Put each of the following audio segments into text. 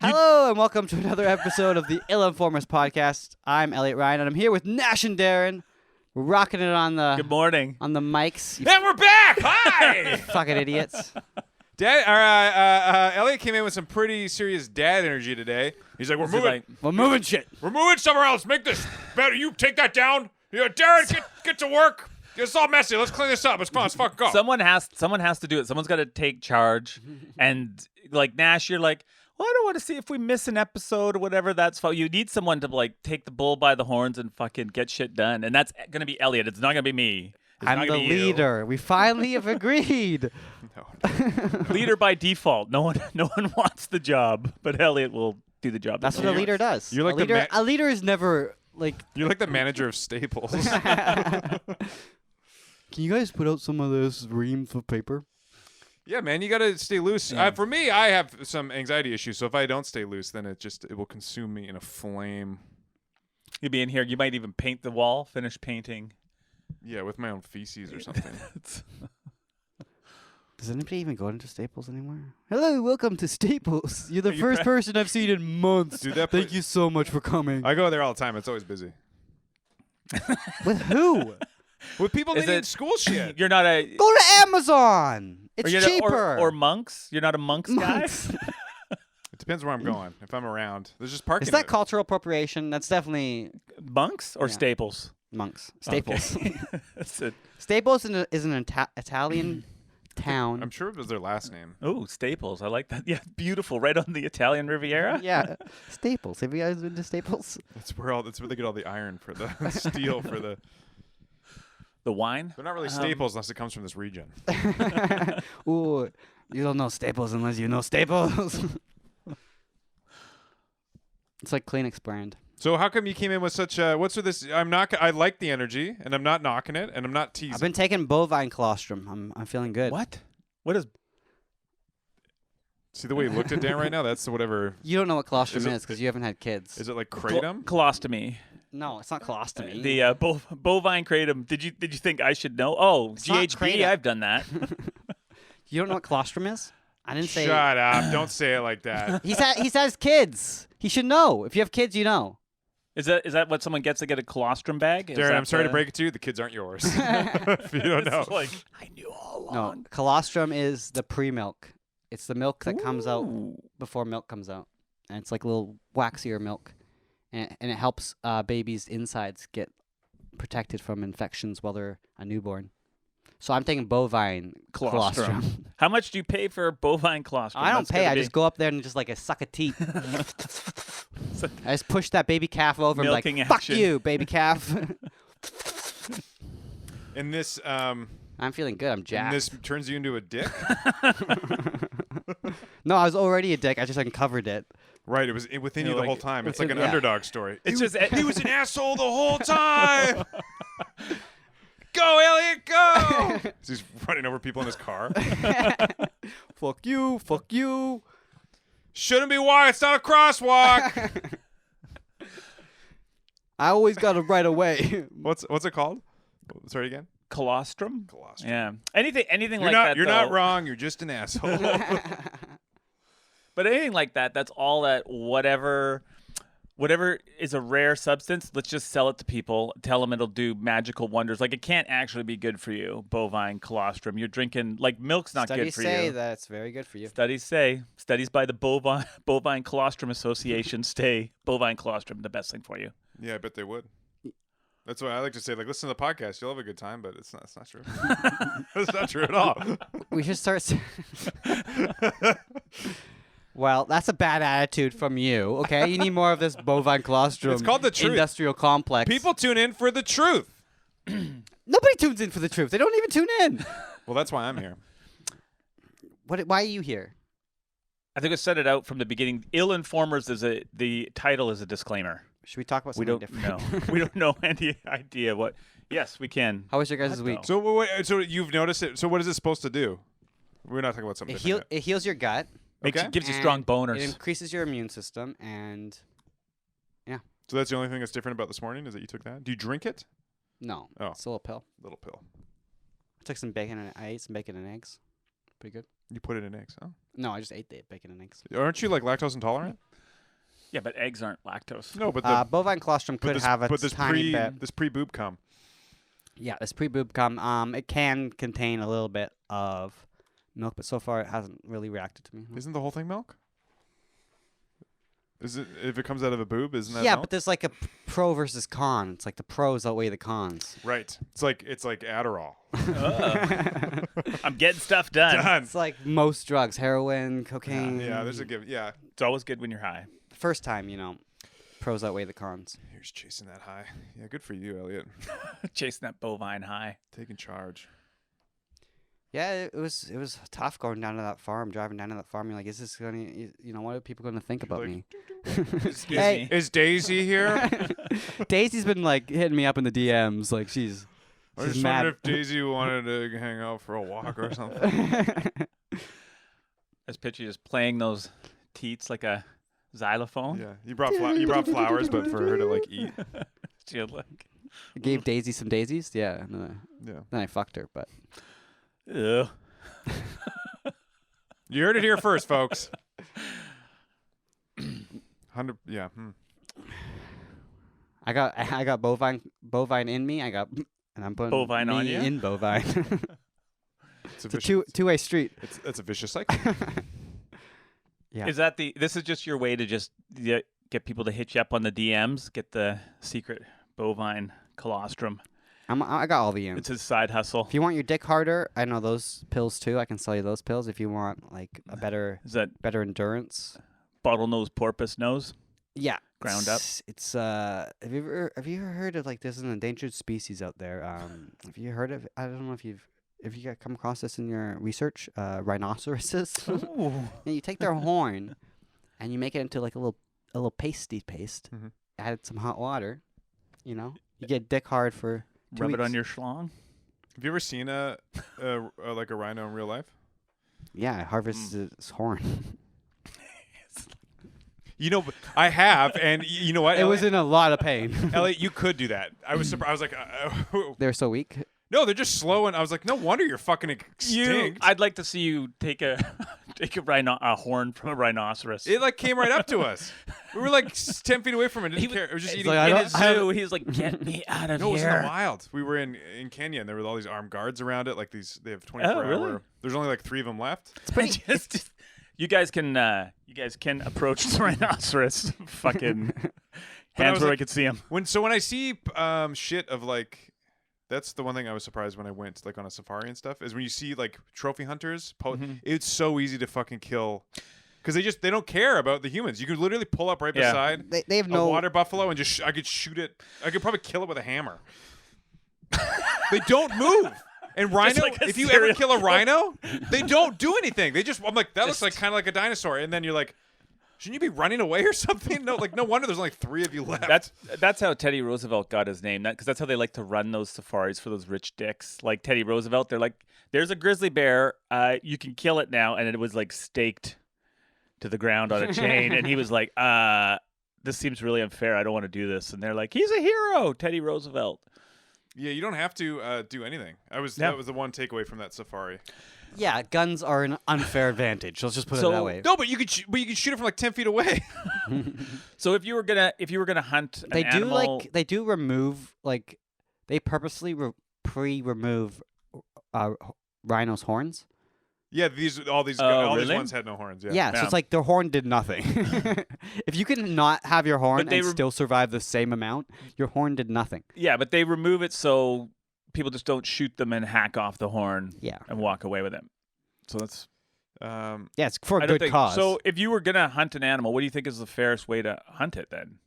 Hello and welcome to another episode of the Ill Informers podcast. I'm Elliot Ryan and I'm here with Nash and Darren. We're rocking it on the Good morning. on the mics. You And we're back! Hi! fucking idiots. Elliot came in with some pretty serious dad energy today. He's like, We're moving shit. we're moving somewhere else. Make this better. You take that down. Darren, get to work. It's all messy. Let's clean this up. Let's fucking go. Someone has to do it. Someone's got to take charge. And like Nash, you're like, well, I don't want to see if we miss an episode or whatever. That's fine. You need someone to like take the bull by the horns and fucking get shit done. And that's gonna be Elliot. It's not gonna be me. It's I'm not the gonna be you. leader. We finally have agreed. No. Leader by default. No one wants the job, but Elliot will do the job. That's what a leader does. You're like a leader is never like. You're like the manager of Staples. Can you guys put out some of those reams of paper? Yeah, man, you got to stay loose. Yeah. For me, I have some anxiety issues, so if I don't stay loose, then it will consume me in a flame. You'll be in here. You might even paint the wall. Finish painting. Yeah, with my own feces or something. Does anybody even go into Staples anymore? Hello, welcome to Staples. You're the first person I've seen in months. Dude, that Thank place- you so much for coming. I go there all the time. It's always busy. With who? With people Is needing it- school shit. You're not a. Go to Amazon. It's you're not- cheaper. or monks. You're not a monks guy. Monks. It depends where I'm going. If I'm around, there's just parking. Is that cultural appropriation? That's definitely Monks or Yeah. Staples? monks. Staples. Okay. That's it. Staples is an Italian town. I'm sure it was their last name. Oh, Staples. I like that. Yeah, beautiful. Right on the Italian Riviera. Yeah, Staples. Have you guys been to Staples? That's where they get all the iron for the steel for the. The wine. They're not really staples unless it comes from this region. Ooh, you don't know Staples unless you know Staples. It's like Kleenex brand. So how come you came in with such? What's with this? I like the energy, and I'm not knocking it, and I'm not teasing. I've been taking bovine colostrum. I'm feeling good. What? What is? See the way you looked at Dan right now? That's whatever. You don't know what colostrum Is it- is because you haven't had kids. Is it like kratom? Colostomy. No, it's not colostomy. The bovine kratom. Did you think I should know? Oh, It's not GHB. kratom. I've done that. You don't know what colostrum is? I didn't say. Shut up! Don't say it like that. He has kids. He should know. If you have kids, you know. Is that what someone gets to get a colostrum bag? Is Darren, that I'm sorry to the- break it to you. The kids aren't yours. If you don't know. It's like I knew all No, along. colostrum is the pre-milk. It's the milk that comes out Ooh. before milk comes out, and it's like a little waxier milk, and it helps babies' insides get protected from infections while they're a newborn. So I'm taking bovine colostrum. How much do you pay for bovine colostrum? I don't That's pay. gotta I be- just go up there and just like I suck a teat. I just push that baby calf over and be like, Milking "Fuck action. you, baby calf." And this, I'm feeling good. I'm and jacked. this turns you into a dick. No, I was already a dick. I just uncovered it. Right, it was within you You're the whole like- time. It's within- like an yeah. underdog story. It's just He was an asshole the whole time. Go, Elliot, go! He's running over people in his car. Fuck you. Fuck you. Shouldn't be wide. It's not a crosswalk. I always got it right away. What's it called? Sorry again. colostrum. Colostrum. Yeah. Anything You're like not. that. You're not though- wrong. You're just an asshole. But anything like that, that's all that whatever is a rare substance, let's just sell it to people, tell them it'll do magical wonders. Like it can't actually be good for you, bovine colostrum. You're drinking, like milk's not Studies good for say you. that it's very good for you. Studies by the Bovine Colostrum Association say bovine colostrum the best thing for you. Yeah, I bet they would. That's why I like to say, like, listen to the podcast. You'll have a good time, but it's not true. It's not true at all. We should start. Well, that's a bad attitude from you. Okay, you need more of this bovine colostrum. It's called the truth. Industrial complex. People tune in for the truth. Nobody tunes in for the truth. They don't even tune in. Well, that's why I'm here. Why are you here? I think I set it out from the beginning. Ill Informers the title is a disclaimer. Should we talk about We something don't different? know. We don't know any idea what. Yes, we can. How was your guys' What week? though? So you've noticed it. So what is it supposed to do? We're not talking about something different. It heals your gut. Okay. Gives you strong and boners. It increases your immune system, and So that's the only thing that's different about this morning is that you took that. Do you drink it? no, Oh. it's a little pill. Little pill. I took some bacon and I ate some bacon and eggs. Pretty good. You put it in eggs. Oh. No, I just ate the bacon and eggs. Aren't you like lactose intolerant? Yeah, but eggs aren't lactose. No, but the Bovine colostrum could have a this tiny bit. this pre-boob cum. Yeah, this pre-boob cum. It can contain a little bit of milk, but so far it hasn't really reacted to me. Isn't the whole thing milk? Is it if it comes out of a boob? Isn't that Yeah, milk? but there's like a pro versus con. It's like the pros outweigh the cons. Right. It's like Adderall. I'm getting stuff done. Done. It's like most drugs, heroin, cocaine. Yeah, there's a give. Yeah. It's always good when you're high. The first time, pros outweigh the cons. Here's chasing that high. Yeah, good for you, Elliot. Chasing that bovine high. Taking charge. Yeah, it was tough going down to that farm, driving down to that farm. You're like, is this gonna, what are people gonna think about like, me? Hey. Is Daisy here? Daisy's been like hitting me up in the DMs, like she's I just mad. wondered if Daisy wanted to hang out for a walk or something. As Pitchy is playing those teats like a xylophone. Yeah, you brought flowers, but for her to like eat. She'll like, Gave Daisy some daisies. Yeah, and Yeah, then I fucked her, but ugh. you heard it here first, folks. 100. Yeah. I got bovine in me. And I'm putting Bovine me on you? in bovine. It's It's a two-way street. It's a vicious cycle. Yeah. Is that this is just your way to just get people to hit you up on the DMs, get the secret bovine colostrum? I got all the ends. It's his side hustle. If you want your dick harder, I know those pills too. I can sell you those pills if you want like a better Is that better endurance. bottlenose porpoise nose? Yeah, Ground up. It's have you ever heard of like there's an endangered species out there? Have you heard of? I don't know if you come across this in your research. Rhinoceroses. Ooh. And you take their horn, and you make it into like a little pasty paste. Mhm. Add some hot water. You get dick hard for 2 Rub it weeks. on your schlong. Have you ever seen like a rhino in real life? Yeah, I harvest his horn. I have, and you know what? It was in a lot of pain. Elliot, you could do that. I was surprised. I was like, They're so weak. no, they're just slow, and I was like, no wonder you're fucking extinct. I'd like to see you take a a horn from a rhinoceros. It like came right up to us. We were like 10 feet away from it. Didn't care. It was just eating. like, I in don't- his zoo, he's like, "Get me out of No, it was in here!" the wild. We were in Kenya, and there were all these armed guards around it. Like they have 24 really? hour. There's only like 3 of them left. Just- you guys can approach the rhinoceros. Fucking I hands was where I like- could see him. When I see shit of like, that's the one thing I was surprised when I went like on a safari and stuff is when you see like trophy hunters. It's so easy to fucking kill. Because they don't care about the humans. You could literally pull up right Yeah. beside They have a no water buffalo and just I could shoot it. I could probably kill it with a hammer. They don't move. And rhino, like a if you ever serial kill a rhino, they don't do anything. They just I'm like that looks Just- like kind of like a dinosaur. And then you're like, shouldn't you be running away or something? No, like no wonder there's only 3 of you left. That's how Teddy Roosevelt got his name. Because that's how they like to run those safaris for those rich dicks. Like Teddy Roosevelt, they're like, "There's a grizzly bear. You can kill it now," and it was like staked to the ground on a chain. And he was like, "This seems really unfair. I don't want to do this." And they're like, "He's a hero, Teddy Roosevelt." Yeah, you don't have to do anything. That was the one takeaway from that safari. Yeah, guns are an unfair advantage. Let's just put it So- that way. No, but you could shoot it from like 10 feet away. So if you were gonna hunt an animal, They do remove like they purposely remove rhinos' horns. Yeah, all these really? ones had no horns. Yeah. Yeah, so Yeah. it's like their horn did nothing. If you can not have your horn But they and still survive the same amount, your horn did nothing. yeah, but they remove it so people just don't shoot them and hack off the horn Yeah. and walk away with it. So that's Yeah, it's for a I don't good think cause. so. If you were gonna hunt an animal, what do you think is the fairest way to hunt it then?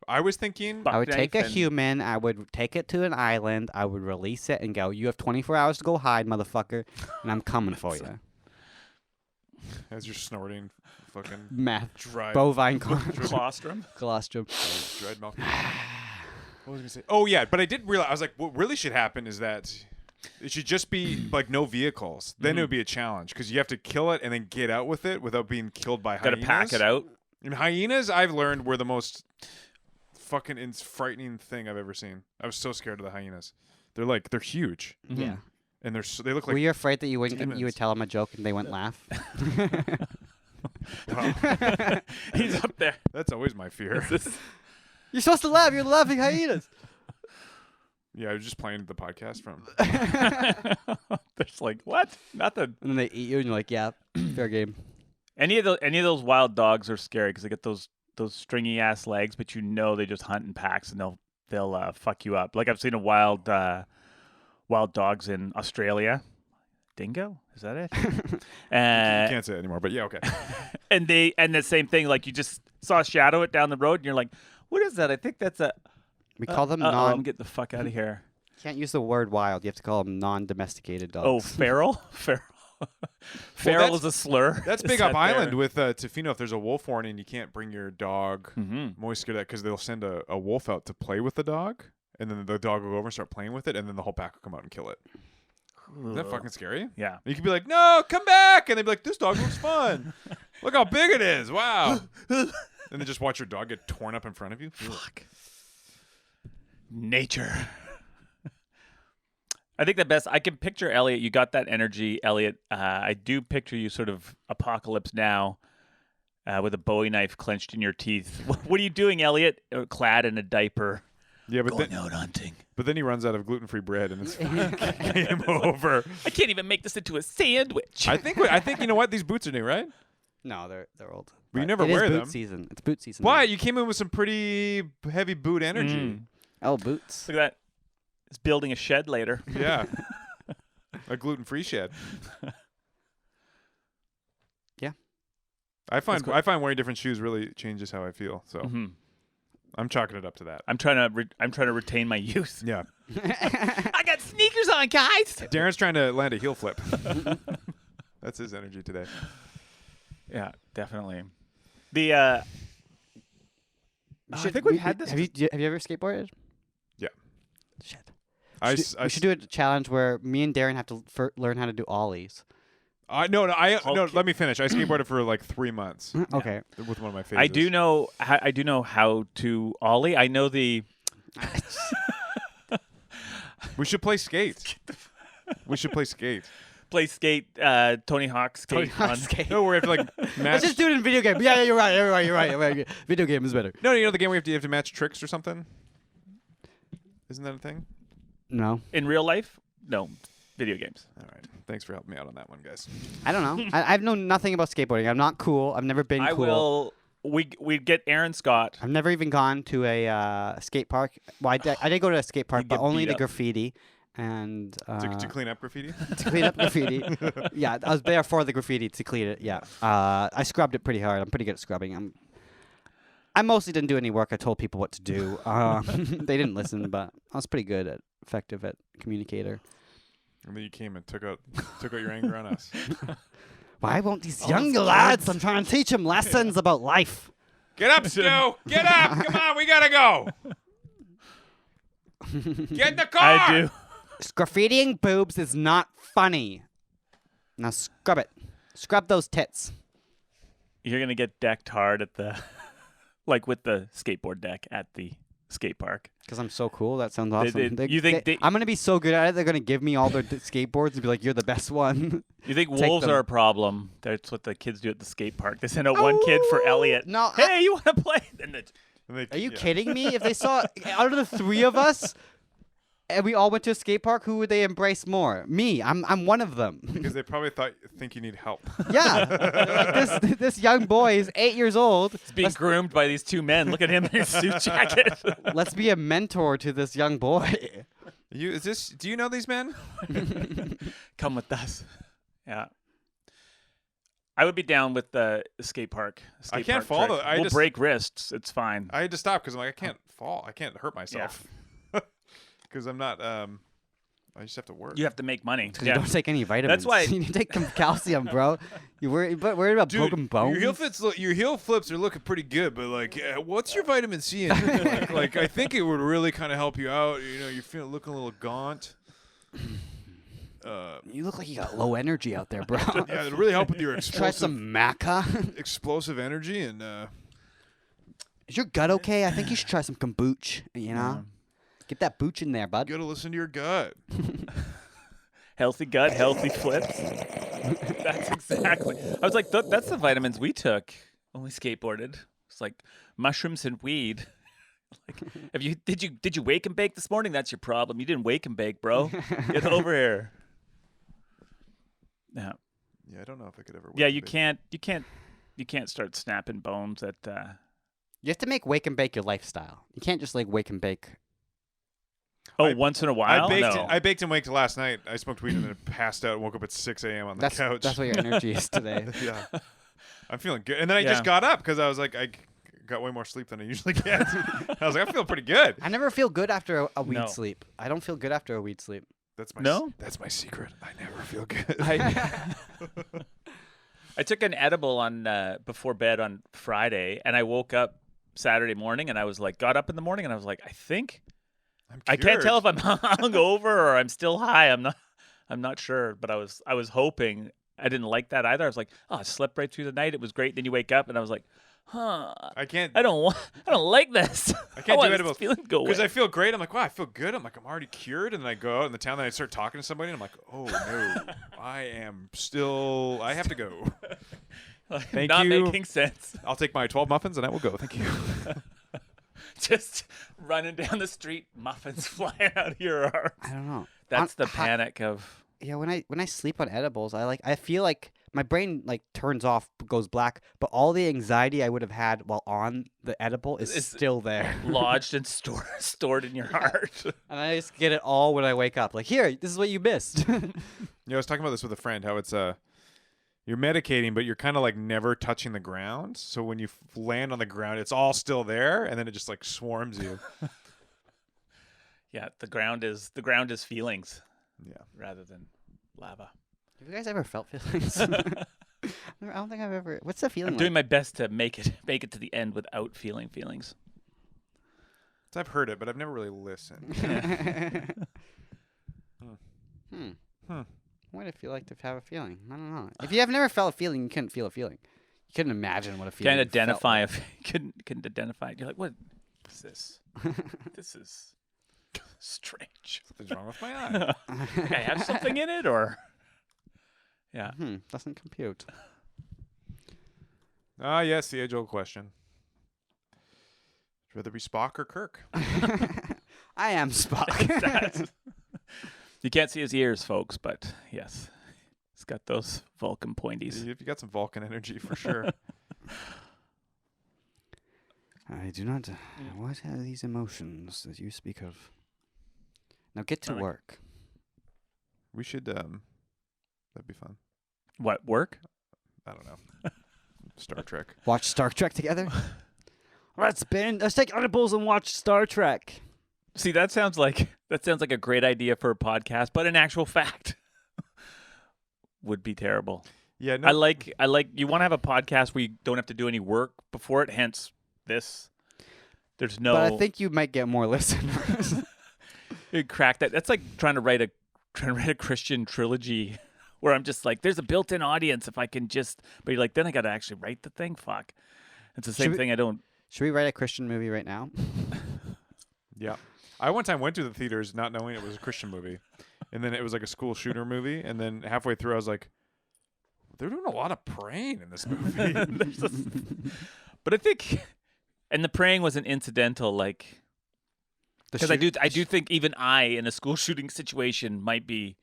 I was thinking. I would Buck take a knife and- human, I would take it to an island, I would release it and go, "You have 24 hours to go hide, motherfucker, and I'm coming for you." As you're snorting, fucking Math. dried Bovine colostrum. colostrum. dried milk. What was I gonna say? Oh yeah, but I did realize I was like, what really should happen is that it should just be like no vehicles. Then it would be a challenge because you have to kill it and then get out with it without being killed by Got to hyenas. pack it out. And hyenas, I've learned, were the most fucking frightening thing I've ever seen. I was so scared of the hyenas. They're huge, Yeah. and they look like Were you afraid that you would demons. tell them a joke and they wouldn't laugh? Wow. He's up there. That's always my fear. You're supposed to laugh. You're the laughing hyenas. Yeah, I was just playing the podcast from. There's like, what? Nothing. And then they eat you, and you're like, yeah, fair game. Any of those wild dogs are scary because they get those stringy ass legs, but you know they just hunt in packs and they'll fuck you up. Like I've seen a wild dogs in Australia. Dingo? Is that it? You can't say it anymore, but yeah, okay. and the same thing. Like you just saw a shadow it down the road, and you're like, what is that? I think that's a. We call them I'm get the fuck out of here. Can't use the word wild. You have to call them non-domesticated dogs. Oh, feral? Feral is a slur. That's big up island with Tofino. If there's a wolf warning, and you can't bring your dog. I'm always scared of that because they'll send a wolf out to play with the dog, and then the dog will go over and start playing with it, and then the whole pack will come out and kill it. Isn't that fucking scary? Yeah. You could be like, no, come back. And they'd be like, this dog looks fun. Look how big it is. Wow. And then just watch your dog get torn up in front of you. Fuck. Nature. I think the best, I can picture Elliot. You got that energy, Elliot. I do picture you sort of apocalypse now with a Bowie knife clenched in your teeth. What are you doing, Elliot? Clad in a diaper. Yeah, but going out hunting. But then he runs out of gluten-free bread, and it's game over. I can't even make this into a sandwich. I think you know what? These boots are new, right? No, they're old. But you But never it is wear boot them. season. It's boot season. Why? You came in with some pretty heavy boot energy. Oh, boots. Look at that. It's building a shed later. Yeah. A gluten-free shed. Yeah. I find wearing different shoes really changes how I feel. So I'm chalking it up to that. I'm trying to retain my youth. Yeah. I got sneakers on, guys. Darren's trying to land a heel flip. That's his energy today. Yeah, definitely. The I think we've had this. Have you ever skateboarded? Yeah. Shit. I We should do a challenge where me and Darren have to learn how to do ollies. No. Let me finish. I skateboarded for like 3 months. Okay. With one of my phases. I do know how to ollie. I know the. We should play skate. We should play skate. Play skate, Tony Hawk skate. Tony Hawk on- skate. No, where we have to like match. Let's just do it in video game. Yeah, you're right. You're right. Video game is better. No, you know the game where you have to match tricks or something? Isn't that a thing? No, In real life, no, video games. All right. Thanks for helping me out on that one, guys. I don't know. I've known nothing about skateboarding. I'm not cool. I've never been I cool. will. We get Aaron Scott. I've never even gone to a skate park. Well, I did go to a skate park, You but get only beat to up. graffiti and To clean up graffiti? to clean up graffiti. Yeah, I was there for the graffiti to clean it. Yeah, I scrubbed it pretty hard. I'm pretty good at scrubbing. I mostly didn't do any work. I told people what to do. They didn't listen, but I was pretty good at effective at communicator. And then you came and took out your anger on us. Why won't these younger lads? I'm trying to teach them lessons about life. Get up, Stu! Get up! Come on, we gotta go! Get in the car! I do. Graffitiing boobs is not funny. Now scrub it. Scrub those tits. You're gonna get decked hard at the, like with the skateboard deck at the skate park. Because I'm so cool. That sounds awesome. I'm going to be so good at it, they're going to give me all their skateboards and be like, you're the best one. You think Take wolves them. are a problem? That's what the kids do at the skate park. They send out one kid for Elliot. No, Hey, you want to play? And Are you kidding me? If they saw, out of the three of us, and we all went to a skate park, who would they embrace more? Me. I'm one of them. Because they probably think you need help. Yeah. Like this young boy is 8 years old. he's being groomed by these two men. Look at him in his suit jacket. Let's be a mentor to this young boy. Do you know these men? Come with us. Yeah. I would be down with the skate park. I can't fall, though. We'll break wrists. It's fine. I had to stop because I'm like, I can't fall. I can't hurt myself. Because I'm not. I just have to work. You have to make money. Because you don't take any vitamins. That's why- you need to take some calcium, bro. You're worried about broken bones? Your heel flips are looking pretty good, but like, what's your vitamin C in it? like, I think it would really kind of help you out. You know, you're looking a little gaunt. You look like you got low energy out there, bro. Yeah, it'll really help with your Try some maca. explosive energy and. Is your gut okay? I think you should try some kombucha. You know, get that booch in there, bud. You gotta listen to your gut. Healthy gut, healthy flips. That's exactly. I was like, that's the vitamins we took when we skateboarded. It's like mushrooms and weed. Like, did you wake and bake this morning? That's your problem. You didn't wake and bake, bro. Get over here. Yeah. Yeah, I don't know if I could ever. Yeah, wake you and bake. can't start snapping bones at. You have to make wake and bake your lifestyle. You can't just like wake and bake. Once in a while. I baked and waked last night. I smoked weed and then passed out and woke up at 6 a.m. on the couch. That's what your energy is today. Yeah, I'm feeling good. And then I just got up because I was like, I got way more sleep than I usually get. I was like, I feel pretty good. I never feel good after a weed No. sleep. I don't feel good after a weed sleep. That's my That's my secret. I never feel good. I took an edible on before bed on Friday, and I woke up Saturday morning, and I was like, got up in the morning, and I was like, I can't tell if I'm hungover or I'm still high. I'm not sure, but I was hoping. I didn't like that either. I was like, oh, I slept right through the night. It was great. Then you wake up, and I was like, huh. I don't like this. I can't do edibles because I feel great. I'm like, wow, I feel good. I'm like, I'm already cured. And then I go out in the town, and I start talking to somebody, and I'm like, oh no, I have to go. Thank not you. making sense. I'll take my 12 muffins, and I will go. Thank you. Just running down the street, muffins flying out of your arms. I don't know. That's the panic of. Yeah, when I sleep on edibles, I feel like my brain like turns off, goes black, but all the anxiety I would have had while on the edible is still there, lodged and stored in your heart. And I just get it all when I wake up. Like, here, this is what you missed. I was talking about this with a friend. How it's you're medicating, but you're kind of like never touching the ground. So when you land on the ground, it's all still there, and then it just like swarms you. Yeah, the ground is feelings. Yeah, rather than lava. Have you guys ever felt feelings? I don't think I've ever. What's the feeling? I'm doing my best to make it to the end without feeling feelings. So I've heard it, but I've never really listened. What would it feel like to have a feeling? I don't know. If you have never felt a feeling, you couldn't feel a feeling. You couldn't imagine what a feeling. Can't identify felt like. if couldn't identify it. You're like, what is this? This is strange. Something's wrong with my eye. Like I have something in it, or yeah, doesn't compute. Ah, yes, the age-old question. Would you rather be Spock or Kirk? I am Spock. You can't see his ears, folks, but yes, he's got those Vulcan pointies. You got some Vulcan energy for sure. I do not. What are these emotions that you speak of? Now get to work. We should. That'd be fun. What, work? I don't know. Star Trek. Watch Star Trek together. Let's take edibles and watch Star Trek. See, that sounds like a great idea for a podcast, but in actual fact, would be terrible. Yeah, no. I like. You want to have a podcast where you don't have to do any work before it. Hence, this. There's no. But I think you might get more listeners. You crack that. That's like trying to write a Christian trilogy, where I'm just like, there's a built-in audience if I can just. But you're like, then I got to actually write the thing. Fuck. It's the same thing. I don't. Should we write a Christian movie right now? Yeah. I one time went to the theaters not knowing it was a Christian movie. And then it was like a school shooter movie. And then halfway through, I was like, they're doing a lot of praying in this movie. But I think, and the praying was an incidental, like, because I do think even I, in a school shooting situation, might be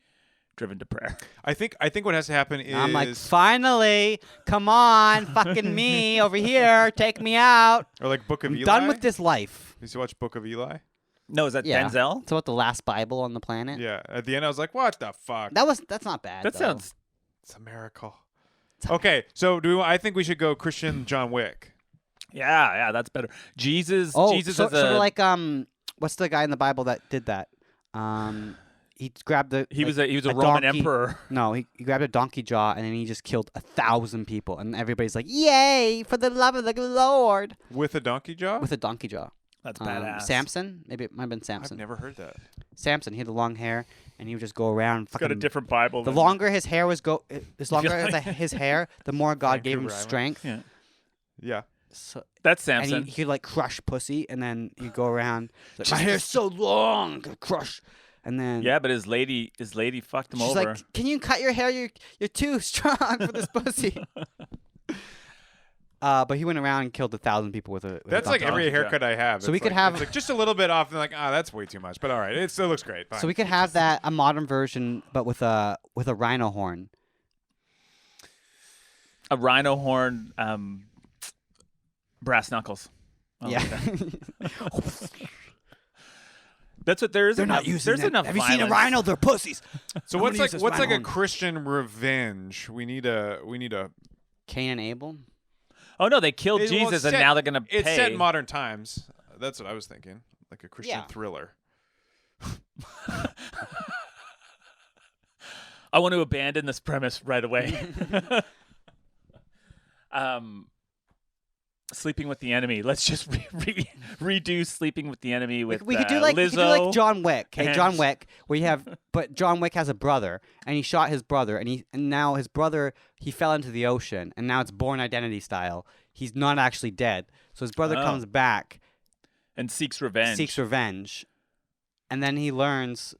driven to prayer. I think what has to happen is I'm like, finally, come on, fucking me over here, take me out. Or like Book of I'm Eli. done with this life. Did you watch Book of Eli? No, is that Denzel? It's about the last Bible on the planet. Yeah. At the end, I was like, what the fuck? That's not bad. That sounds. It's a miracle. Okay, so I think we should go Christian John Wick. Yeah, that's better. Jesus. Oh, Jesus sort is of like what's the guy in the Bible that did that? He grabbed the. He was a Roman donkey. emperor. No, he grabbed a donkey jaw and then he just killed 1,000 people and everybody's like, "Yay for the love of the Lord!" With a donkey jaw? With a donkey jaw. That's badass. Samson, maybe it might have been Samson. I've never heard that. Samson, he had the long hair and he would just go around. He's got a different Bible. The longer his hair was his hair, the more God gave him Vancouver Island. strength. Yeah. Yeah. That's And Samson. he'd like crush pussy, and then you go around. Like, my hair's so long, I could crush And then Yeah, but his lady fucked him she's over. like, "Can you cut your hair? You're too strong for this pussy." But he went around and killed 1,000 people with a. That's like every haircut I have. So we It's could like- have- it's like just a little bit off, and like, that's way too much. But all right, it still looks great. Fine. So we could have that a modern version, but with a rhino horn. A rhino horn, brass knuckles. I like Yeah. that. That's what there is. They're enough, not using There's that. enough Have you seen a violence. rhino? They're pussies. So I'm what's gonna like use this what's like rhino a horn. Christian revenge? We need a Cain and Abel. Oh no, they killed Well, Jesus, it's and set- now they're gonna pay. It's set in modern times. That's what I was thinking. Like a Christian Yeah. thriller. I want to abandon this premise right away. Sleeping with the Enemy. Let's just redo Sleeping with the Enemy with We could do like Lizzo. John Wick. Okay, and- John Wick. But John Wick has a brother, and he shot his brother, and now his brother he fell into the ocean, and now it's Born Identity style. He's not actually dead, so his brother Oh. comes back, and seeks revenge. And then he learns.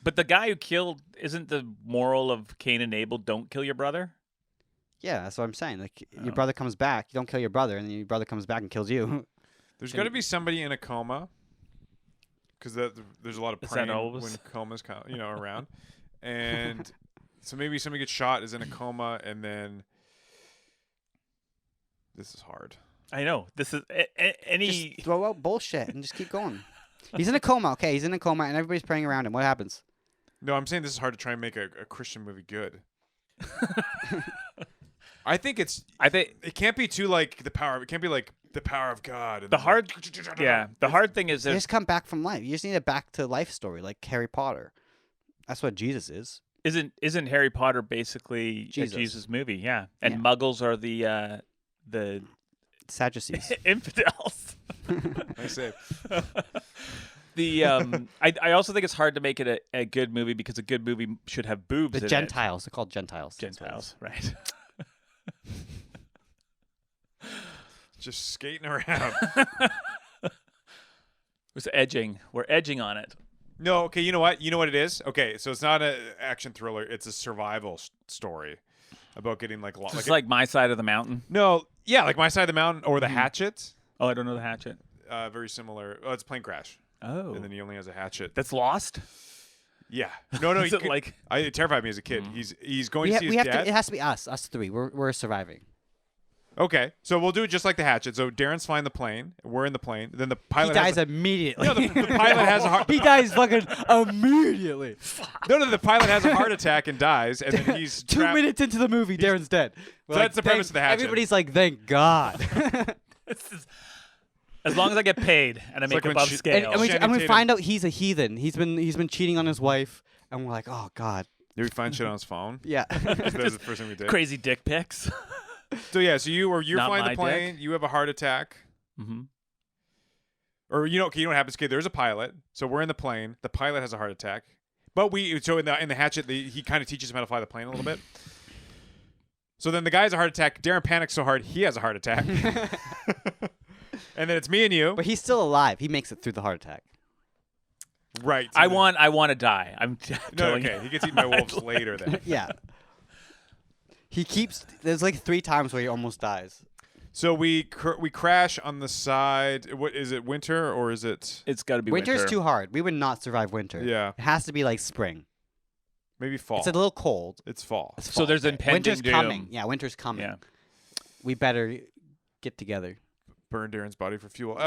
But the guy who killed isn't the moral of Cain and Abel? Don't kill your brother. Yeah, that's what I'm saying. Like your Oh. brother comes back, you don't kill your brother, and then your brother comes back and kills you. There's got to be somebody in a coma, because there's a lot of Is that praying always- when comas around, and so maybe somebody gets shot, is in a coma, and then this is hard. I know. This is any. Just throw out bullshit and just keep going. He's in a coma. Okay, he's in a coma, and everybody's praying around him. What happens? No, I'm saying this is hard to try and make a Christian movie good. I think it can't be too like the power. It can't be like the power of God. And The hard thing is They that just come back from life. You just need a back to life story, like Harry Potter. That's what Jesus is. isn't Harry Potter basically Jesus. a Jesus movie? Yeah, and Yeah. Muggles are the Sadducees. infidels. Nice save. I also think it's hard to make it a good movie because a good movie should have boobs. The in it. Gentiles. They're called Gentiles. That's what it Gentiles, right? Just skating around. It's edging. We're edging on it. No, okay. You know what? You know what it is. Okay, so it's not an action thriller. It's a survival story about getting like It's like My Side of the Mountain. no, yeah, like My Side of the Mountain or The Hatchet. Oh, I don't know the hatchet. Very similar. Oh, it's Plane Crash, Oh, and then he only has a hatchet. that's Lost. Yeah. No. Is it like It terrified me as a kid. He's going We, to see his we have dad. to. It has to be us three. We're surviving. Okay, so we'll do it just like The Hatchet. So Darren's flying the plane. We're in the plane. Then the pilot He dies has immediately. No, the pilot has a heart. He dies fucking immediately. No, the pilot has a heart attack and dies, and then he's 2 trapped. minutes into the movie, Darren's dead. We're So that's the premise of The Hatchet. Everybody's like, thank God. this is, as long as I get paid and I make like when above she- scale. and we Channing Tatum. find out he's a heathen. He's been cheating on his wife, and we're like, oh God. Did we find shit on his phone? Yeah. That was the first thing we did. Crazy dick pics. So yeah, so you're Not flying my the plane. You have a heart attack, Mm-hmm. or you know what happens? Okay, there's a pilot. So we're in the plane. The pilot has a heart attack, but in the Hatchet, he kind of teaches him how to fly the plane a little bit. So then the guy has a heart attack. Darren panics so hard he has a heart attack, and then it's me and you. But he's still alive. He makes it through the heart attack. Right. I want to die. I'm No, telling okay. you. He gets eaten by wolves later then. Yeah. There's like 3 times where he almost dies. So we crash on the side. What is it? Winter or is it? It's got to be Winter's winter. too hard. We would not survive winter. Yeah. It has to be like spring. Maybe fall. It's a little cold. It's fall. It's So fall. there's impending Winter's doom. coming. Yeah, winter's coming. Yeah. We better get together. Burn Darren's body for fuel. We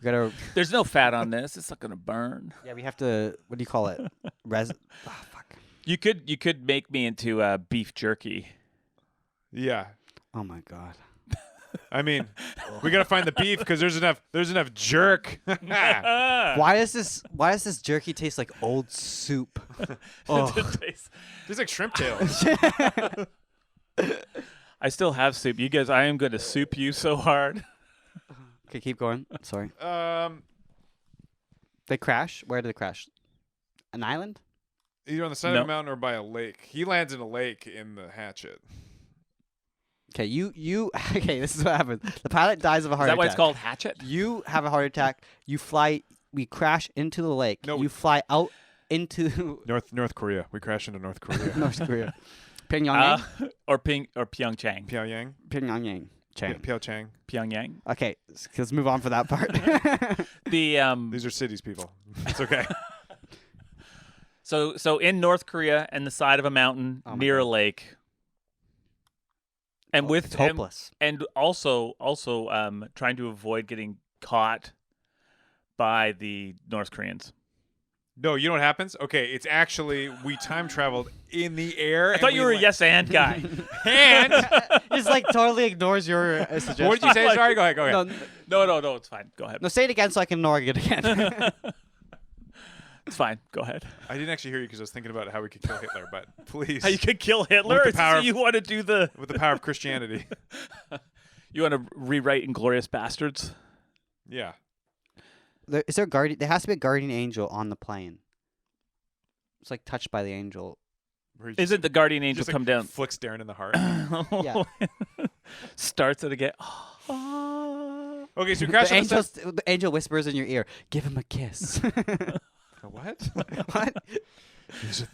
gotta. There's no fat on this. It's not gonna burn. Yeah, we have to. What do you call it? Oh, fuck. You could make me into beef jerky. Yeah. Oh my God. I mean, we gotta find the beef because there's enough jerk. Why does this jerky taste like old soup? Oh. Tastes like shrimp tails. I still have soup. You guys, I am going to soup you so hard. Okay, keep going. Sorry. Um, They crash. Where did they crash? An island? either on the side No. of a mountain or by a lake. He lands in a lake in the Hatchet. Okay, you. Okay, this is what happens. The pilot dies of a Is heart that attack. why it's called hatchet? You have a heart attack. You fly. we crash into the lake. No, you fly out into North Korea. We crashed into North Korea. North Korea. Pyongyang. Or Pyeongchang. Pyongyang. Pyongyang. Chang. Pyeongchang. Pyongyang. Okay, let's move on for that part. These are cities, people. It's okay. So in North Korea, and the side of a mountain near a lake, and it's hopeless. and also trying to avoid getting caught by the North Koreans. No, you know what happens? Okay, it's actually we time traveled in the air. I thought you were a yes and guy. And Just like totally ignores your suggestion. what did you say? Sorry, go ahead. Go ahead. No, it's fine. Go ahead. No, say it again so I can ignore it again. It's fine. Go ahead. I didn't actually hear you because I was thinking about how we could kill Hitler, but please. How you could kill Hitler? With the Is this power what of- you want to do the? With the power of Christianity. You want to rewrite Inglorious Bastards? Yeah. Is there a guardian? There has to be a guardian angel on the plane. It's like touched by the angel. Where he Isn't the guardian just, angel like, come down? flicks Darren in the heart. Yeah. Starts it again. Okay, so we The crashed on the angel whispers in your ear, "Give him a kiss." What? What?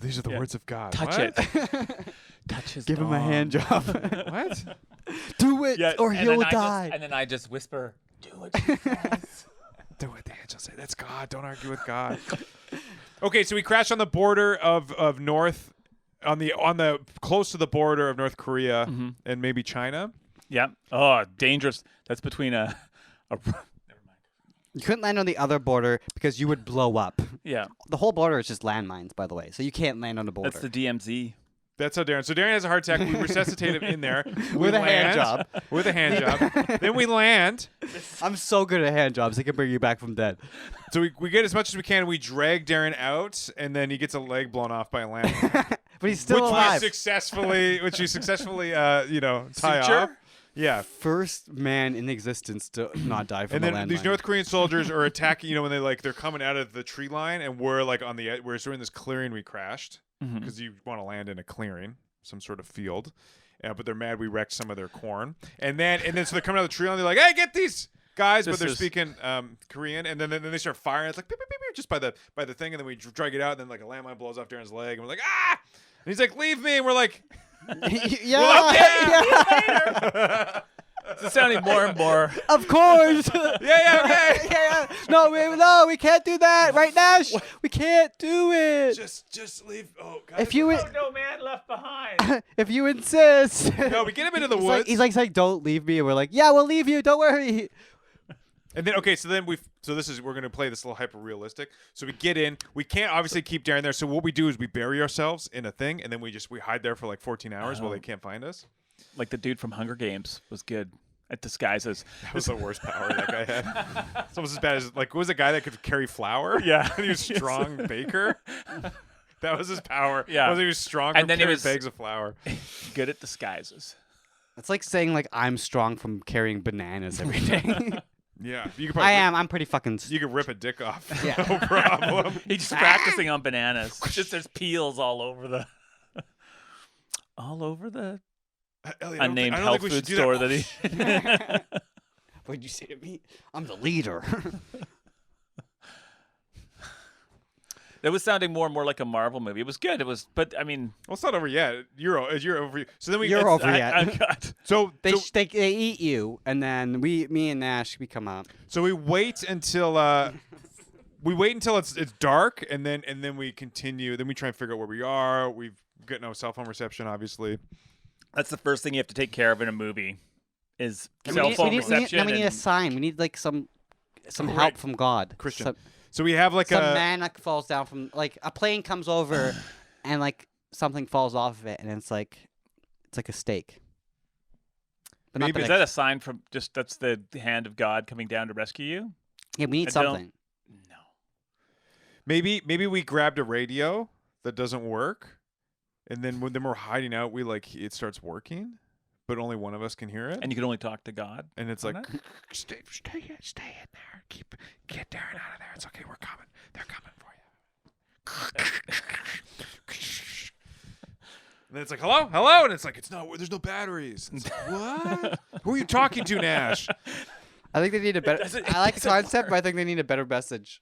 These are the Yeah. words of God. Touch What? it. Touch his Give him a hand dong. job. What? Do it, or and he'll then die. and then I just whisper, "Do it." Jesus." Do what the angel say. That's God. Don't argue with God. Okay, so we crashed on the border of North, on the close to the border of North Korea and maybe China. Yeah. Oh, dangerous. That's between a never mind. You couldn't land on the other border because you would blow up. Yeah. The whole border is just landmines, by the way, so you can't land on the border. That's the DMZ. That's how Darren. So Darren has a heart attack. We resuscitate him in there With a hand job. With a hand job. Then we land. I'm so good at hand jobs; they can bring you back from dead. So we get as much as we can. We drag Darren out, and then he gets a leg blown off by a landmine. But he's still which alive. we successfully tie Suture? off. Yeah. First man in existence to not die from And a then landmine. these North Korean soldiers are attacking. When they're coming out of the tree line, and we're like on the edge. We're in this clearing. We crashed because you want to land in a clearing, some sort of field. But they're mad we wrecked some of their corn. And then so they're coming out of the tree line. They're like, "Hey, get these guys!" But they're speaking Korean. And then they start firing. It's like pew, pew, pew, pew, just by the thing. And then we drag it out. And then like a landmine blows off Darren's leg. And we're like, "Ah!" And he's like, "Leave me." And we're like, yeah, "Yeah." It's sounding more and more. of course. Yeah, okay. yeah. No, we can't do that right now. We can't do it. Just leave. Oh, God. If you No man left behind. if you insist. No, we get him into the He's woods. like, saying, "Don't leave me," and we're like, "Yeah, we'll leave you. Don't worry." And then we're gonna play this a little hyper realistic. So we get in. We can't obviously keep Darren there. So what we do is we bury ourselves in a thing, and then we hide there for like 14 hours while they can't find us. Like the dude from Hunger Games was good at disguises. That was the worst power that guy had. It's almost as bad as what was the guy that could carry flour? Yeah. And he was strong baker. That was his power. Yeah. He was strong And from then he carrying was- bags of flour. Good at disguises. It's like saying like I'm strong from carrying bananas every day. Yeah. You could probably I am. I'm pretty fucking. You could rip a dick off. Yeah. No problem. He's just practicing on bananas. Just there's peels all over the Elliot, unnamed I don't health think we should food do store that. that he. What'd you say to me? I'm the leader. It was sounding more and more like a Marvel movie. It was good. It was, but I mean, Well, it's not over yet. You're over. So then we. You're over yet. I got. So They eat you, and then me and Nash, we come up. So we wait until it's dark, and then we continue. Then we try and figure out where we are. We've got no cell phone reception, obviously. That's the first thing you have to take care of in a movie, is And cell phone reception. we need a and- sign. We need like some Right. help from God. Christian. So we have like Some a man like falls down from like a plane comes over, and like something falls off of it, and it's like a steak. But Maybe not Is that a sign from just that's the hand of God coming down to rescue you? yeah, we need I don't- something. No. maybe we grabbed a radio that doesn't work, and then when we're hiding out, it starts working, but only one of us can hear it, And you can only talk to God. and it's on like that? stay in there, get Darren out of there. It's okay, we're coming. They're coming for you. And then it's like, hello, and it's like, there's no batteries. It's like, what? Who are you talking to, Nash? I think they need a better. Doesn't- I like the concept, but I think they need a better message.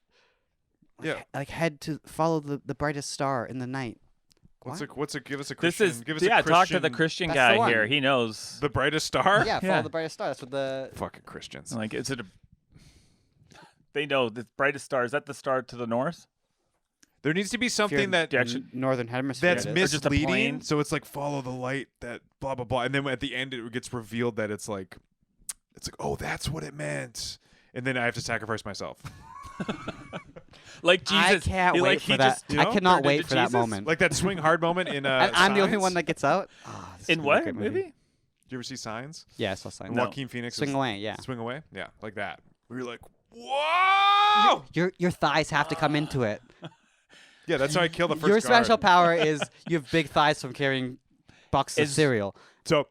Yeah. like head to follow the brightest star in the night. What's What? a give us a This Christian? is Give us a talk Christian, to the Christian That's the guy one. here. He knows. the brightest star. Yeah, follow Yeah. the brightest star. That's what the Fucking Christians. Like, is it a? They know the brightest star. Is that the star to the north? There needs to be something that northern hemisphere. that's it is. just a misleading. plane? So it's like follow the light that blah blah blah, and then at the end it gets revealed that it's like oh that's what it meant, and then I have to sacrifice myself. Like Jesus. I can't he, wait like, for he that. just you I know, cannot turned wait into for that Jesus? moment. Like that swing hard moment in And I'm the only Signs. one that gets out. Oh, this is In gonna be a what great movie? Did you ever see Signs? Yeah, I saw signs. No. Joaquin Phoenix. Swing is- away. Yeah. Swing away. Yeah, like that. We were like, whoa. Your thighs have to come into it. Yeah, that's how I kill the first Your guard. special power is you have big thighs from carrying boxes of Is- cereal. So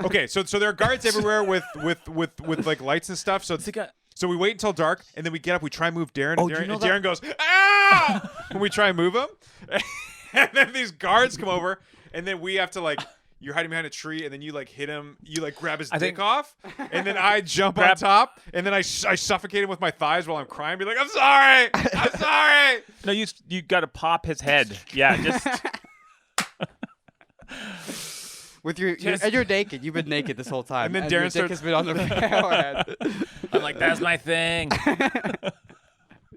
okay. So there are guards everywhere with like lights and stuff. So It's like a- so we wait until dark, and then we get up. We try and move Darren, Oh, and do you know Darren goes, "Ah!" when we try and move him, and then these guards come over, and then we have to like. You're hiding behind a tree, and then you like hit him. You like grab his dick think- off, and then I jump on Grab- top, and then I suffocate him with my thighs while I'm crying. Be like, "I'm sorry, I'm sorry." No, you got to pop his head. Yeah, just With your Just- and you're naked. You've been naked this whole time. And then your Darren dick starts- has been on the forehead. I'm like, that's my thing.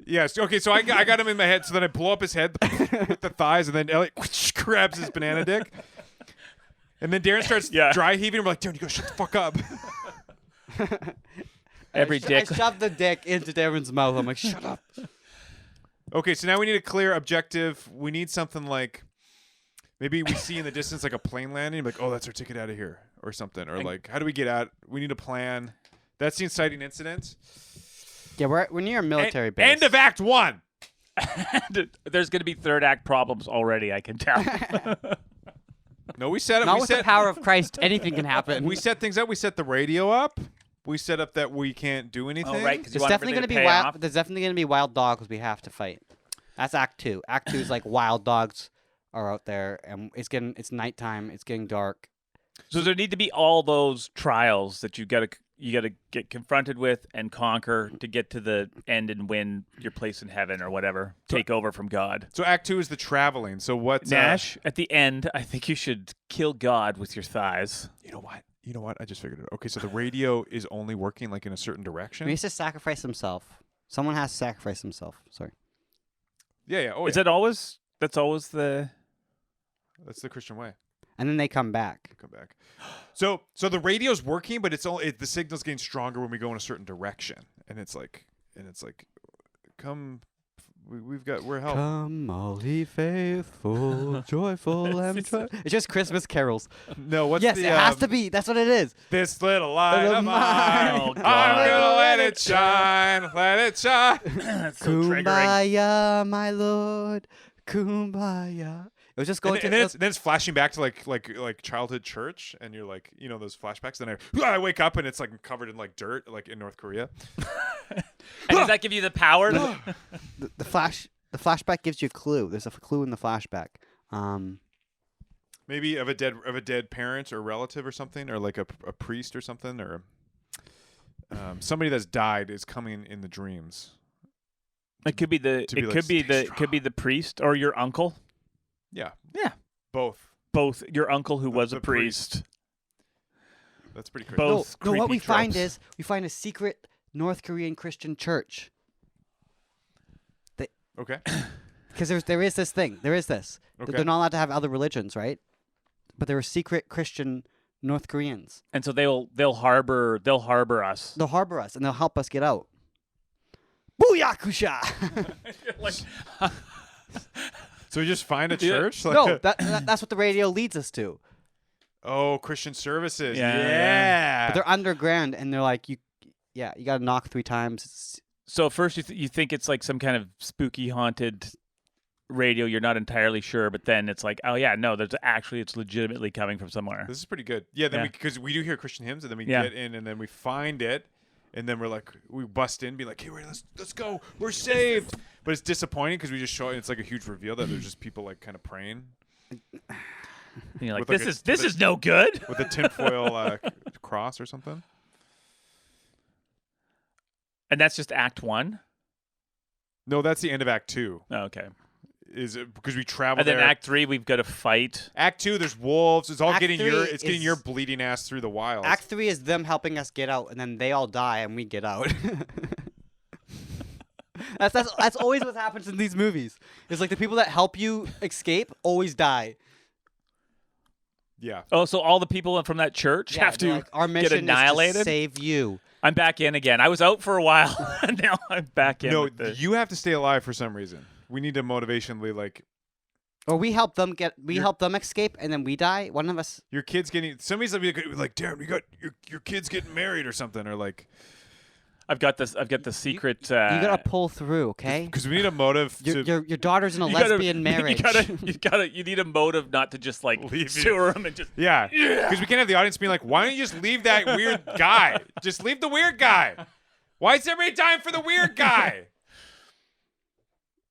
Yes. Okay. So I got him in my head. So then I blow up his head with the thighs, and then Elliot grabs his banana dick. And then Darren starts Yeah. dry heaving. We're like, Darren, you gotta shut the fuck up. Every I dick. shoved the dick into Darren's mouth. I'm like, shut up. Okay, so now we need a clear objective. We need something like maybe we see in the distance like a plane landing. Like, oh, that's our ticket out of here, or something. Or like, how do we get out? We need a plan. That's the inciting incident. Yeah, we're near a military base. End of Act 1. There's going to be third act problems already. I can tell. No, we set it. Not we with set, the power of Christ, anything can happen. We set things up. We set the radio up. We set up that we can't do anything. Oh, right. 'cause you There's want definitely everything gonna to be pay wild. off. There's definitely gonna be wild dogs we have to fight. That's Act 2. Act 2 is like wild dogs are out there, and it's nighttime. It's getting dark. So there need to be all those trials that you got to get confronted with and conquer to get to the end and win your place in heaven or whatever. Take over from God. So Act 2 is the traveling. So what? Nash, at the end, I think you should kill God with your thighs. You know what? You know what? I just figured it out. Okay, so the radio is only working like in a certain direction. He needs to sacrifice himself. Someone has to sacrifice himself. Sorry. Yeah, yeah. Oh, Is yeah. it always? That's always the. That's the Christian way. And then they come back. Come back. So the radio's working, but it's only the signal's getting stronger when we go in a certain direction, and it's like, come, we're help. Come, all ye faithful, joyful and It's just Christmas carols. No, what's Yes, the? it has to be. That's what it is. This little light Little of mine, Oh, I'm God. gonna let it shine, let it shine. That's so triggering. Kumbaya, my lord. Kumbaya. It was just going And then it's flashing back to like childhood church, and you're like, you know, those flashbacks. Then I wake up and it's like covered in like dirt, like in North Korea. And does that give you the power? the flashback gives you a clue. There's a clue in the flashback. Maybe of a dead parent or relative or something, or like a priest or something, or somebody that's died is coming in the dreams. It could be the. To be It like, could be "Stay the. Could be the priest or your uncle. Yeah, Yeah. both. Both your uncle who was a the priest. That's pretty crazy. Both. No, what creepy we find tropes. is we find a secret North Korean Christian church. Okay. Because there is this thing. There is this. Okay. They're not allowed to have other religions, right? But there are secret Christian North Koreans. And so they'll harbor us. They'll harbor us and they'll help us get out. Booyakusha! Like, So you just find a Yeah. church? Like No, that's what the radio leads us to. oh, Christian services. Yeah, Yeah. yeah. But they're underground and they're like, you got to knock 3 times. so at first you think it's like some kind of spooky haunted radio. You're not entirely sure, but then it's like, oh yeah, no, it's legitimately coming from somewhere. This is pretty good. Yeah, then Yeah. because we do hear Christian hymns, and then we Yeah. get in, and then we find it, and then we're like, we bust in, be like, hey, let's go, we're saved. But it's disappointing because we just show it. It's like a huge reveal that there's just people like kind of praying And you're like, With like this is no good. with a tinfoil cross or something. And that's just Act 1. No, that's the end of Act 2. Oh, okay. Is it because we travel And then there? Act 3, we've got to fight. Act 2, there's wolves. It's all Act getting 3 getting your is- bleeding ass through the wild. Act 3 is them helping us get out, and then they all die, and we get out. That's always what happens in these movies. It's like the people that help you escape always die. Yeah. Oh, so all the people from that church have they're to like, our get mission annihilated? is to save you. I'm back in again. I was out for a while, and now I'm back in. No, with the- you have to stay alive for some reason. We need to motivationally like Or we help them help them escape, and then we die. One of us. your kid's getting. Somebody's like, Darren, you got your kid's getting married or something, or like. I've got this. I've got the secret. You gotta pull through, okay? Because we need a motive to Your daughter's in a you gotta- lesbian marriage. You need a motive not to just like Leave you. sewer them and just. yeah. Because we can't have the audience being like, why don't you just leave that weird guy? Just leave the weird guy. Why is everybody dying for the weird guy?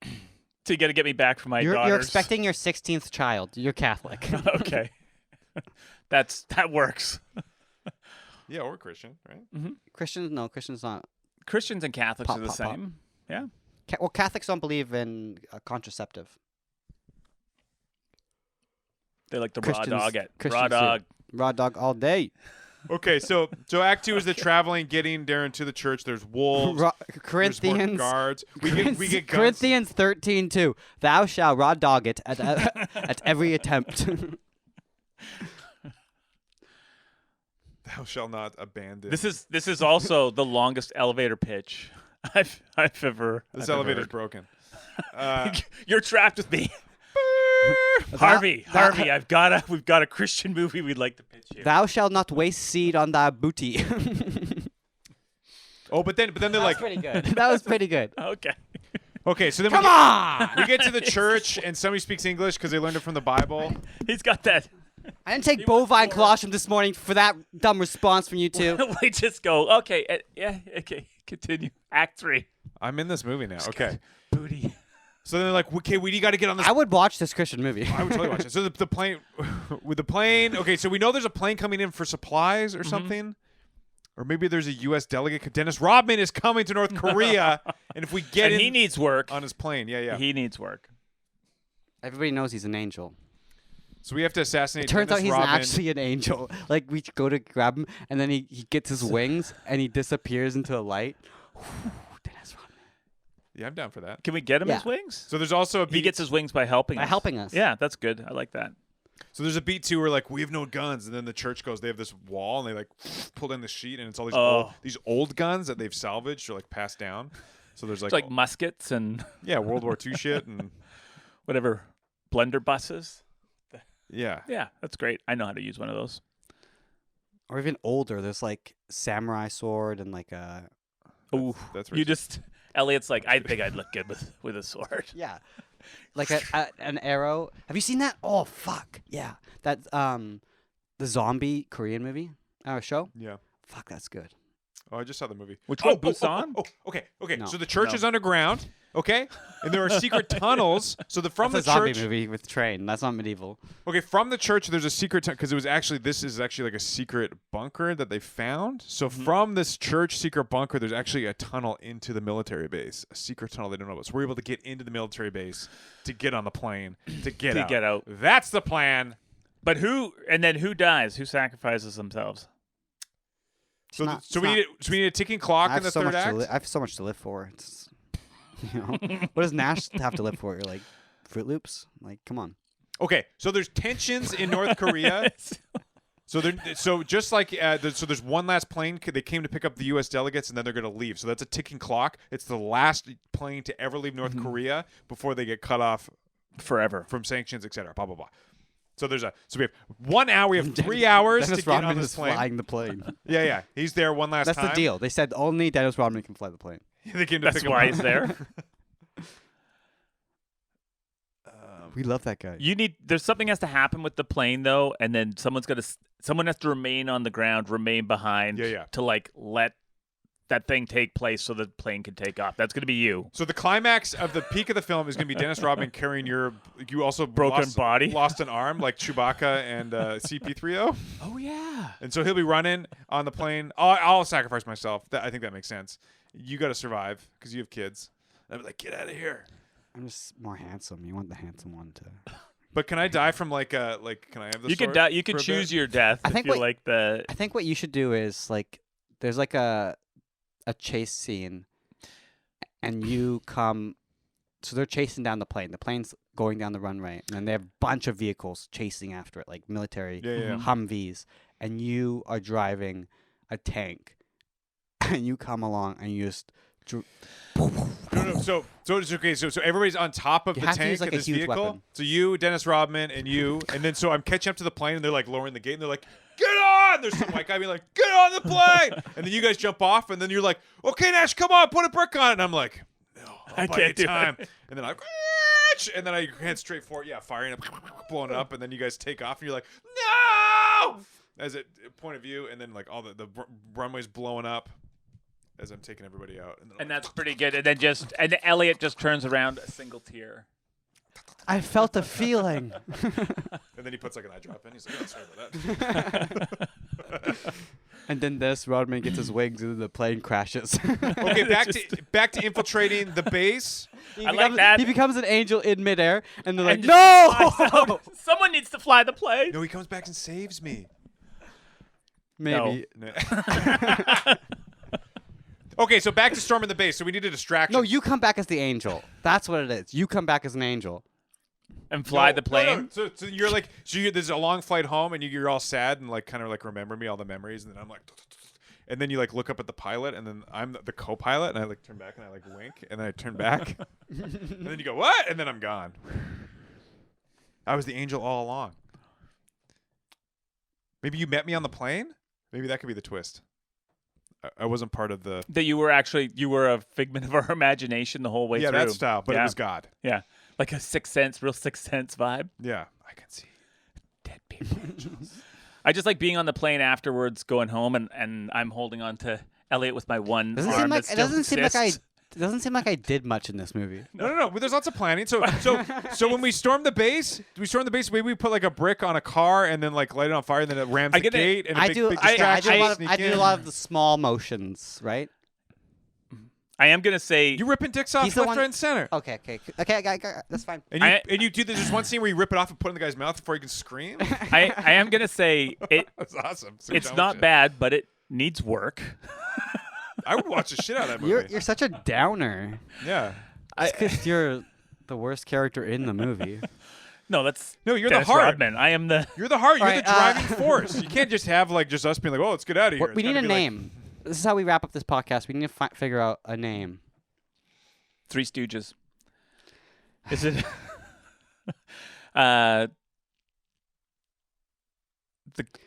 So you got to get me back from my You're daughters. expecting your 16th child. You're Catholic. Okay, that works. Yeah, or Christian, right? Christians, no, Christians not. Christians and Catholics Pop, are the pop, pop. same. Yeah. Well, Catholics don't believe in contraceptive. They like the Christians- raw dog it. Raw Christians do. dog. Raw dog all day. Okay, so Act 2 is the traveling, getting Darren to the church. There's wolves. Ra- There's more Corinthians. guards. We get guns. Corinthians 13:2. Thou shalt raw dog it at every attempt. Thou shalt not abandon. This is also the longest elevator pitch I've ever. This I've ever elevator's heard. broken. You're trapped with me. Harvey, we've got a Christian movie we'd like to pitch you. Thou shalt not waste seed on thy booty. Oh, but then they're like, pretty good. That was pretty good. Okay. okay, so then Come on! we get to the church and somebody speaks English because they learned it from the Bible. He's got that. I didn't take bovine colostrum this morning for that dumb response from you two. We just go, okay, yeah, okay, continue. Act 3. I'm in this movie now. Okay. Booty. So then they're like, okay, we got to get on this. I would watch this Christian movie. I would totally watch it. So the plane, with the plane, okay, so we know there's a plane coming in for supplies or something. Or maybe there's a U.S. delegate. Dennis Rodman is coming to North Korea. And if we get And in he needs work. on his plane, yeah. He needs work. Everybody knows he's an angel. So we have to assassinate It turns Dennis out he's Rodman. actually an angel. Like, we go to grab him, and then he gets his wings, and he disappears into the light. Dennis Rodman. Yeah, I'm down for that. Can we get him his Yeah. wings? So there's also a beat. He gets his wings by helping By us. helping us. Yeah, that's good. I like that. So there's a beat too where like we have no guns, and then the church goes. They have this wall, and they like pull down the sheet, and it's all these old guns that they've salvaged or like passed down. So there's It's like muskets and yeah, World War II shit, and whatever, blunderbusses. yeah. Yeah, that's great. I know how to use one of those. Or even older, there's like samurai sword and like a Ooh, That's you just Elliot's like, I think I'd look good with a sword. yeah, like an arrow. Have you seen that? Oh fuck yeah, that the zombie Korean movie show. yeah. Fuck, that's good. Oh, I just saw the movie. Which one, Busan? Okay. No. So the church No. is underground. Okay, and there are secret tunnels. So from That's the a zombie church. movie with train. That's not medieval. Okay, from the church, there's a secret because this is actually like a secret bunker that they found. So from this church secret bunker, there's actually a tunnel into the military base, a secret tunnel they don't know about. So we're able to get into the military base to get on the plane to get To out. get out. That's the plan. But who dies? Who sacrifices themselves? So not- so it's we not- need a ticking clock I in have the so third much act. I have so much to live for. It's, you know, what does Nash have to live for? You're like Fruit Loops. Like, come on. Okay, so there's tensions in North Korea. So just like so there's one last plane. They came to pick up the U.S. delegates, and then they're going to leave. So that's a ticking clock. It's the last plane to ever leave North Korea before they get cut off Forever. from sanctions, etc. Blah blah blah. So we have 1 hour. We have 3 hours Dennis to get Rodman on this is plane. flying the plane. Yeah. He's there one last That's time. the deal. They said only Dennis Rodman can fly the plane. They came to That's pick him why up. he's there. We love that guy. There's something has to happen with the plane though, and then someone has to remain on the ground, remain behind Yeah. to like let that thing take place so the plane can take off. That's going to be you. So the climax of the peak of the film is going to be Dennis Rodman carrying you also Broken body. lost an arm like Chewbacca and CP3O. Oh yeah. And so he'll be running on the plane. I'll sacrifice myself. I think that makes sense. You got to survive because you have kids. And I'd be like, get out of here. I'm just more handsome. You want the handsome one to. But can I die from like can I have the You could sword die. You could for a choose bit? your death I if think you what- like the. I think what you should do is like, there's like a chase scene, and you come. So they're chasing down the plane. The plane's going down the runway, and then they have a bunch of vehicles chasing after it, like military Yeah. Mhm. Humvees, and you are driving a tank, and you come along and you just. No. So it's okay. So everybody's on top of You the have to tank use, like, of a this huge vehicle. weapon. So you, Dennis Rodman, and you, and then so I'm catching up to the plane, and they're like lowering the gate, and they're like, "Get on!" There's some white guy being like, "Get on the plane!" And then you guys jump off, and then you're like, "Okay, Nash, come on, put a brick on it." And I'm like, "No, I I'll buy can't you do time." it. And then I, and then I head straight for it, firing up, blowing up, and then you guys take off, and you're like, "No!" As a point of view, and then like all the runway's blowing up. As I'm taking everybody out, and, And that's pretty good. And then Elliot just turns around, a single tear. I felt a feeling. and then he puts like an eye drop in. He's like, "Oh, sorry about that." And then this Rodman gets his wings, and the plane crashes. Okay, back to infiltrating the base. I like that. He becomes an angel in midair, and they're like, And just flies "No!" out. Someone needs to fly the plane. No, he comes back and saves me. Maybe. No. Okay, so back to storming the base. So we need a distraction. No, you come back as the angel. That's what it is. You come back as an angel. And fly the plane. No. So you're like, there's a long flight home, and you're all sad and like kind of like remember me all the memories, and then I'm like, and then you like look up at the pilot, and then I'm the co-pilot, and I like turn back and I like wink, and then I turn back, and then you go what, and then I'm gone. I was the angel all along. Maybe you met me on the plane. Maybe that could be the twist. I wasn't part of the. That you were a figment of our imagination the whole way Yeah, through. that style, but it Yeah. was God. Yeah. Like a real Sixth Sense vibe. Yeah, I can see. Dead people. I just like being on the plane afterwards, going home, and I'm holding on to Elliot with my one Doesn't arm seem like that it still doesn't seem like I. exists. It doesn't seem like I did much in this movie. No. But there's lots of planning. So when we storm the base, maybe we put like a brick on a car and then like light it on fire, and then it rams I the get it. gate. And a I big, do. big I distraction. do a lot of. Sneak I do a in. lot of the small motions, right? I am gonna say You ripping dicks off He's the left, one- right, and center. Okay. That's fine. And you do there's one scene where you rip it off and put it in the guy's mouth before he can scream. I am gonna say it. That's awesome. It's not bad, but it needs work. I would watch the shit out of that movie. You're such a downer. Yeah. Because you're the worst character in the movie. No, that's No, you're Dennis the heart. Rodman. I am the. You're the heart. You're All the right, driving force. You can't just have like just us being like, "Oh, let's get out of here." We It's need gotta a be like- name. This is how we wrap up this podcast. We need to figure out a name. Three Stooges. Is it? I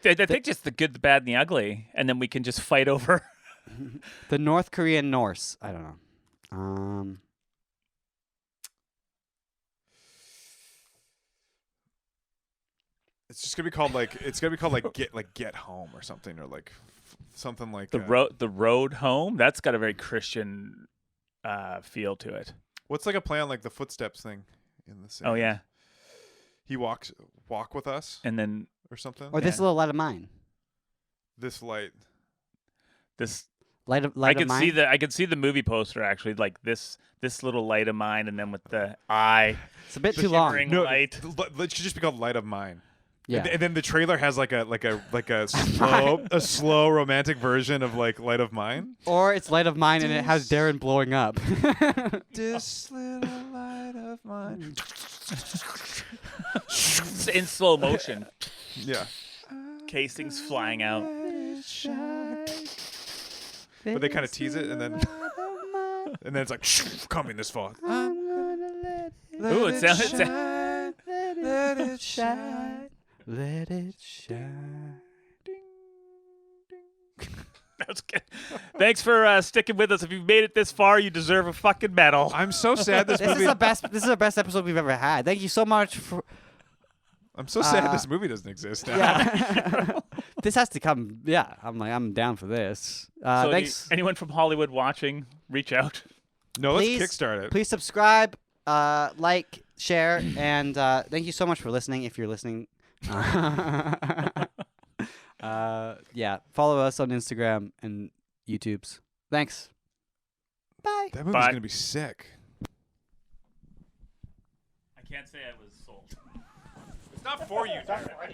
think just the good, the bad, and the ugly, and then we can just fight over. The North Korean Norse. I don't know. It's just gonna be called like get home or something or like something like The road home. That's got a very Christian feel to it. What's like a play on like the footsteps thing in the city? Oh yeah, He walk with us and then or something. Or this Yeah. little light of mine. This light. this. Light of I can mine. see the movie poster actually, like this little light of mine, and then with the eye. It's a bit the too long. shimmering No, light. it should just be called Light of Mine. Yeah. And then the trailer has like a slow romantic version of like Light of Mine. Or it's light of mine and it has Darren blowing up. This little light of mine. In slow motion, Yeah. casings flying out. But they kind of tease it and then it's like coming this fall. Ooh, it sounds. Let it shine. Let it shine. That's good. Thanks for sticking with us. If you've made it this far, you deserve a fucking medal. I'm so sad this This is movie. the best episode we've ever had. Thank you so much for. I'm so sad this movie doesn't exist now. Yeah. This has to come. Yeah, I'm down for this. So Thanks. anyone from Hollywood watching, reach out. No, let's Please- kickstart it. Please subscribe, like, share, and thank you so much for listening. If you're listening, yeah, follow us on Instagram and YouTube's. Thanks. Bye. That movie's Bye. gonna be sick. can't say I was sold. It's not for you, Darren.